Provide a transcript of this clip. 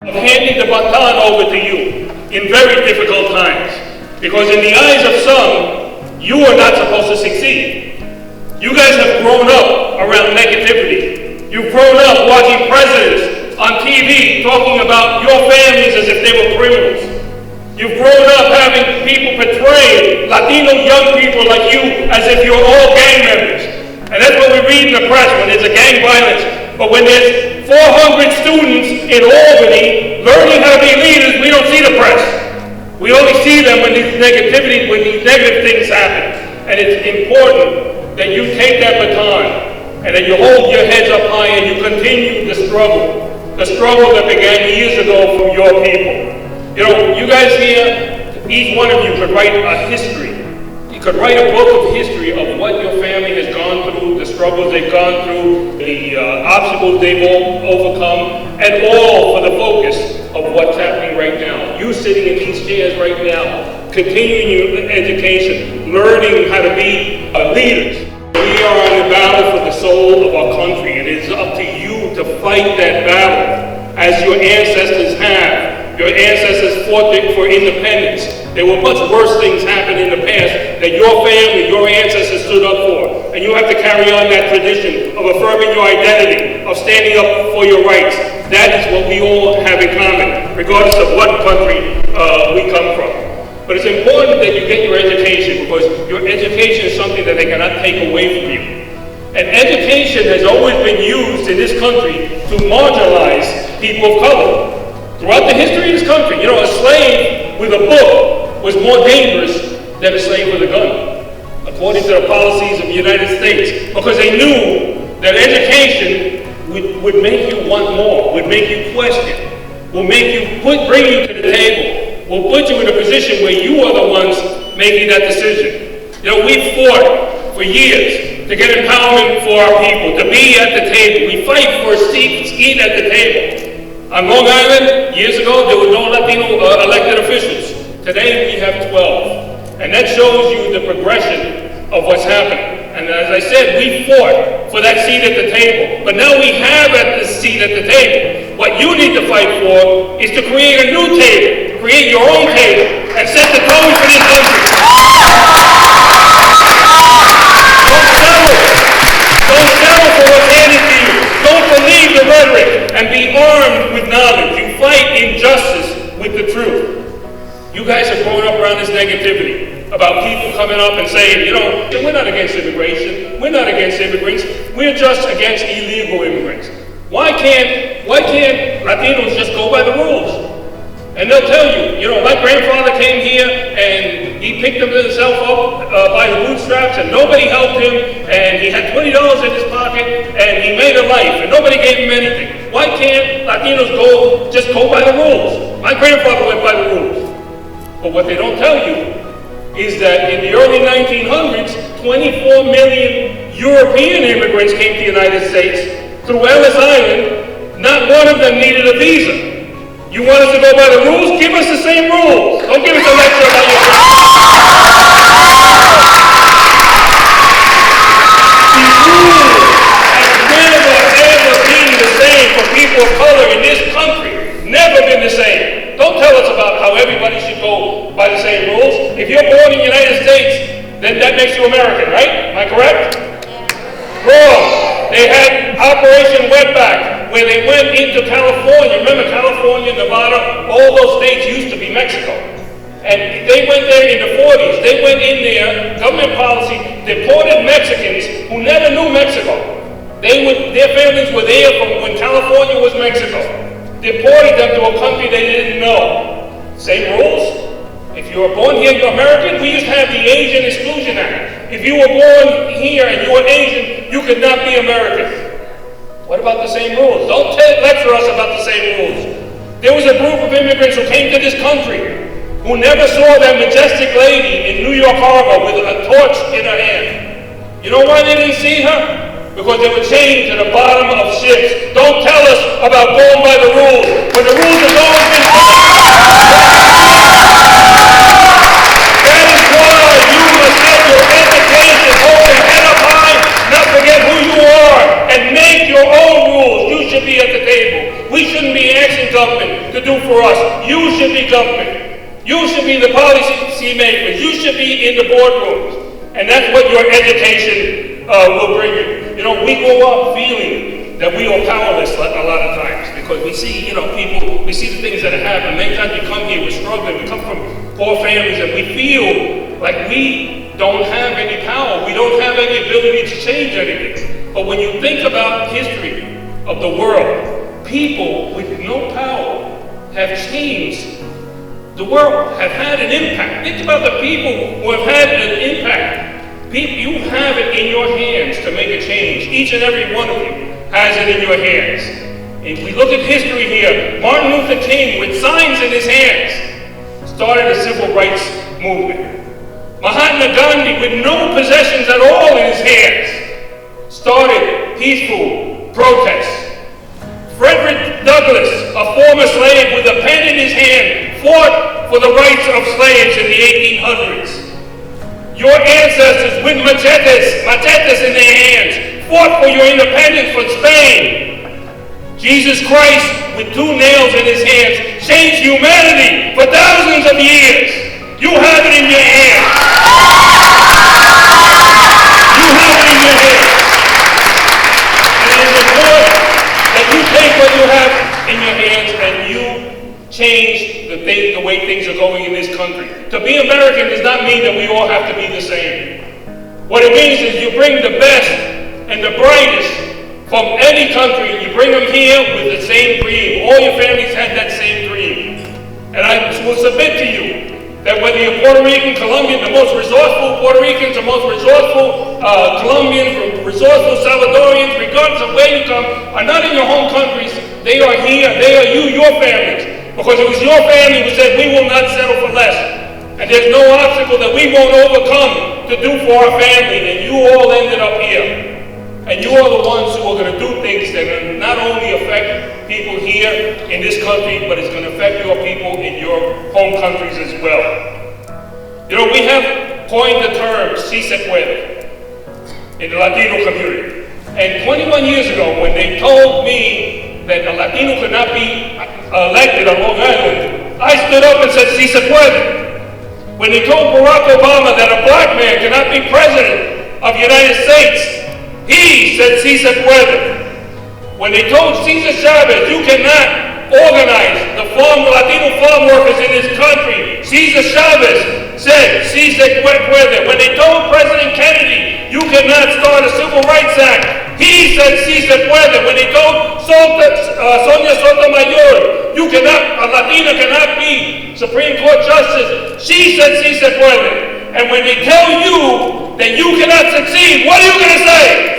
of handing the baton over to you in very difficult times. Because in the eyes of some, you are not supposed to succeed. You guys have grown up around negativity. You've grown up watching presidents on TV talking about your families as if they were criminals. You've grown up having people portray Latino young people like you as if you're all gang members. And that's what we read in the press when there's a gang violence. But when there's 400 students in Albany learning how to be leaders, we don't see the press. We only see them when these negative things happen. And it's important that you take that baton and that you hold your heads up high and you continue the struggle that began years ago from your people. You know, you guys here, each one of you could write a history. You could write a book of history of what your family has gone through, the struggles they've gone through, the obstacles they've overcome, and all for the focus of what's happening right now. You sitting in these chairs right now, continuing your education, learning how to be leaders. We are in a battle for the soul of our country. It is up to you to fight that battle as your ancestors have. Your ancestors fought for independence. There were much worse things happen in the past that your family, your ancestors stood up for. And you have to carry on that tradition of affirming your identity, of standing up for your rights. That is what we all have in common, regardless of what country we come from. But it's important that you get your education, because your education is something that they cannot take away from you. And education has always been used in this country to marginalize people of color. Throughout the history of this country, you know, a slave with a book was more dangerous than a slave with a gun, according to the policies of the United States, because they knew that education would make you want more, would make you question, will make you bring you to the table, will put you in a position where you are the ones making that decision. You know, we fought for years to get empowerment for our people, to be at the table. We fight for a seat at the table. On Long Island, years ago, there were no Latino elected officials. Today, we have 12. And that shows you the progression of what's happening. And as I said, we fought for that seat at the table. But now we have the seat at the table. What you need to fight for is to create a new table. Create your own table and set the tone for this country. Don't settle for what's handed to you. Don't believe the rhetoric and be armed with knowledge. You fight injustice with the truth. You guys have grown up around this negativity about people coming up and saying, you know, we're not against immigration. We're not against immigrants. We're just against illegal immigrants. Why can't Latinos just go by the rules? And they'll tell you, you know, my grandfather came here and he picked himself up by the bootstraps and nobody helped him, and he had $20 in his pocket and he made a life and nobody gave him anything. Why can't Latinos just go by the rules? My grandfather went by the rules. But what they don't tell you is that in the early 1900s, 24 million European immigrants came to the United States through Ellis Island. Not one of them needed a visa. You want us to go by the rules? Give us the same rules. Don't give us a lecture about your These rules have never, ever been the same for people of color in this country. Never been the same. Don't tell us about how everybody should go by the same rules. If you're born in the United States, then that makes you American, right? Am I correct? Wrong. They had Operation Wetback, where they went into California. Remember, California, Nevada, all those states used to be Mexico. And they went there in the 40s. They went in there, government policy, deported Mexicans who never knew Mexico. Their families were there from when California was Mexico. Deported them to a country they didn't know. Same rules. If you were born here, you're American. We used to have the Asian Exclusion Act. If you were born here and you were Asian, you could not be American. What about the same rules? Don't lecture us about the same rules. There was a group of immigrants who came to this country who never saw that majestic lady in New York Harbor with a torch in her hand. You know why they didn't see her? Because they were chained to the bottom of ships. Don't tell us about going by the rules, when the rules have always been That is why you must get your education, hold your head up high, not forget who you are, and make your own rules. You should be at the table. We shouldn't be asking government to to do for us. You should be government. You should be the policy makers. You should be in the boardrooms. And that's what your education will bring you. You know, we go up feeling that we are powerless a lot of times because we see, you know, people, we see the things that happen. Many times we come here, we're struggling, we come from poor families, and we feel like we don't have any power. We don't have any ability to change anything. But when you think about history of the world, people with no power have changed the world, have had an impact. Think about the people who have had an impact. You have it in your hands to make a change. Each and every one of you has it in your hands. If we look at history here, Martin Luther King, with signs in his hands, started a civil rights movement. Mahatma Gandhi, with no possessions at all in his hands, started peaceful protests. Frederick Douglass, a former slave with a pen in his hand, fought for the rights of slaves in the 1800s. Your ancestors with machetes in their hands, fought for your independence from Spain. Jesus Christ, with 2 nails in his hands, changed humanity for thousands of years. You have it in your hands. You have it in your hands. And it is important that you take what you have in your hands and you change the way things are going in this country. To be American does not mean that we all have to be the same. What it means is you bring the best and the brightest from any country, you bring them here with the same dream. All your families had that same dream. And I will submit to you that whether you're Puerto Rican, Colombian, the most resourceful Puerto Ricans, the most resourceful Colombians, resourceful Salvadorians, regardless of where you come, are not in your home countries. They are here. They are you, your families. Because it was your family who said, we will not settle for less. And there's no obstacle that we won't overcome to do for our family. And you all ended up here. And you are the ones who are going to do things that will not only affect people here in this country, but it's going to affect your people in your home countries as well. You know, we have coined the term "si se puede" in the Latino community. And 21 years ago, when they told me that a Latino could not be elected on Long Island, I stood up and said, "Si se puede." When they told Barack Obama that a black man cannot be president of the United States, he said, "Si se puede." When they told Cesar Chavez, you cannot organize the Latino farm workers in this country, Cesar Chavez said, "Si se puede." When they told President Kennedy, you cannot start a Civil Rights Act, he said, "Si se puede." When they told Sonia Sotomayor, a Latina cannot be Supreme Court Justice, she said, "Si se puede." And when they tell you that you cannot succeed, what are you going to say?